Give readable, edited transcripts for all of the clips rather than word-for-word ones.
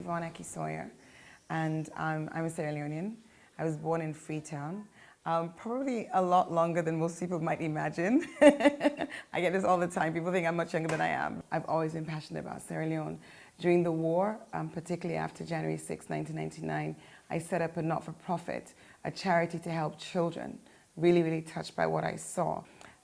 Yvonne Aki Sawyer, and I'm a Sierra Leonean. I was born in Freetown. Probably a lot longer than most people might imagine. I get this all the time. People think I'm much younger than I am. I've always been passionate about Sierra Leone. During the war, particularly after January 6, 1999, I set up a not-for-profit, a charity to help children, really touched by what I saw.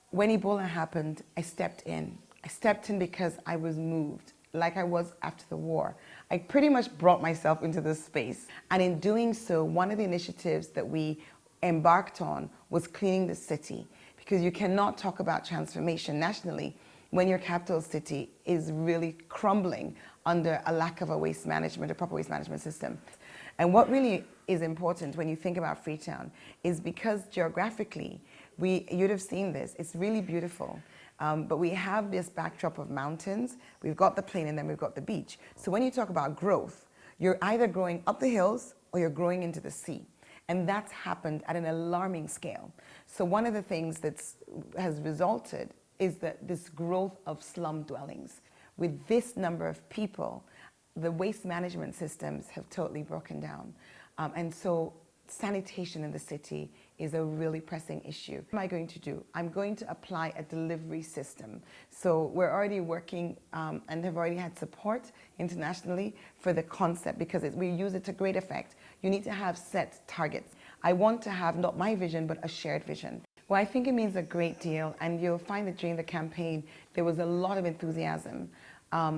When Ebola happened, I stepped in. I stepped in because I was moved, like I was after the war. I pretty much brought myself into this space. And in doing so, one of the initiatives that we embarked on was cleaning the city, because you cannot talk about transformation nationally when your capital city is really crumbling under a lack of a waste management, a proper waste management system. And what really is important when you think about Freetown is because geographically, you'd have seen this, it's really beautiful. But we have this backdrop of mountains, we've got the plain, and then we've got the beach. So when you talk about growth, you're either growing up the hills or you're growing into the sea. And that's happened at an alarming scale. So one of the things that has resulted is that this growth of slum dwellings. With this number of people, the waste management systems have totally broken down. And so sanitation in the city is a really pressing issue. What am I going to do? I'm going to apply a delivery system. So we're already working and have already had support internationally for the concept, because we use it to great effect. You need to have set targets. I want to have not my vision, but a shared vision. Well, I think it means a great deal, and you'll find that during the campaign, there was a lot of enthusiasm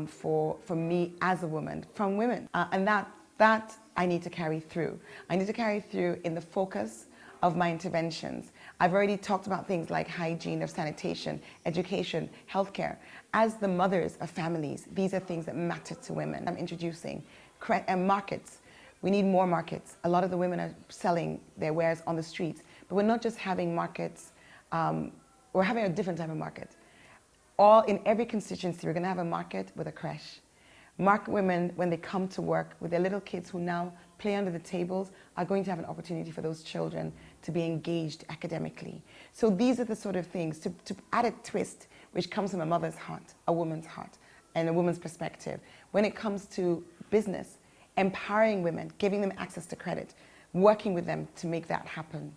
for me as a woman, from women, and that I need to carry through. I need to carry through in the focus of my interventions. I've already talked about things like hygiene, of sanitation, education, healthcare. As the mothers of families, these are things that matter to women. I'm introducing markets. We need more markets. A lot of the women are selling their wares on the streets, but we're not just having markets, we're having a different type of market. In every constituency, we're gonna have a market with a creche. Market women, when they come to work with their little kids who now play under the tables, are going to have an opportunity for those children to be engaged academically. So these are the sort of things, to add a twist, which comes from a mother's heart, a woman's heart, and a woman's perspective. When it comes to business, empowering women, giving them access to credit, working with them to make that happen.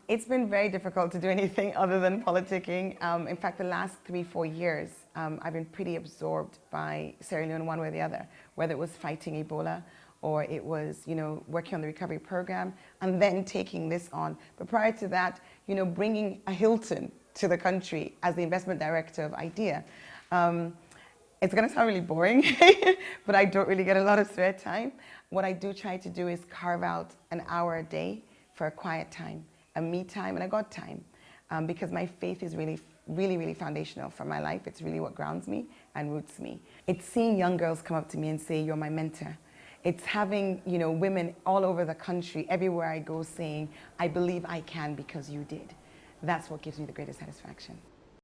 It's been very difficult to do anything other than politicking. In fact, the last 3-4 years, I've been pretty absorbed by Sierra Leone one way or the other, whether it was fighting Ebola or it was, working on the recovery program and then taking this on. But prior to that, bringing a Hilton to the country as the investment director of IDEA. It's going to sound really boring, but I don't really get a lot of spare time. What I do try to do is carve out an hour a day for a quiet time, a me time, and a God time, because my faith is really foundational for my life. It's really what grounds me and roots me. It's seeing young girls come up to me and say, "You're my mentor." It's having, women all over the country, everywhere I go, saying, "I believe I can because you did." That's what gives me the greatest satisfaction.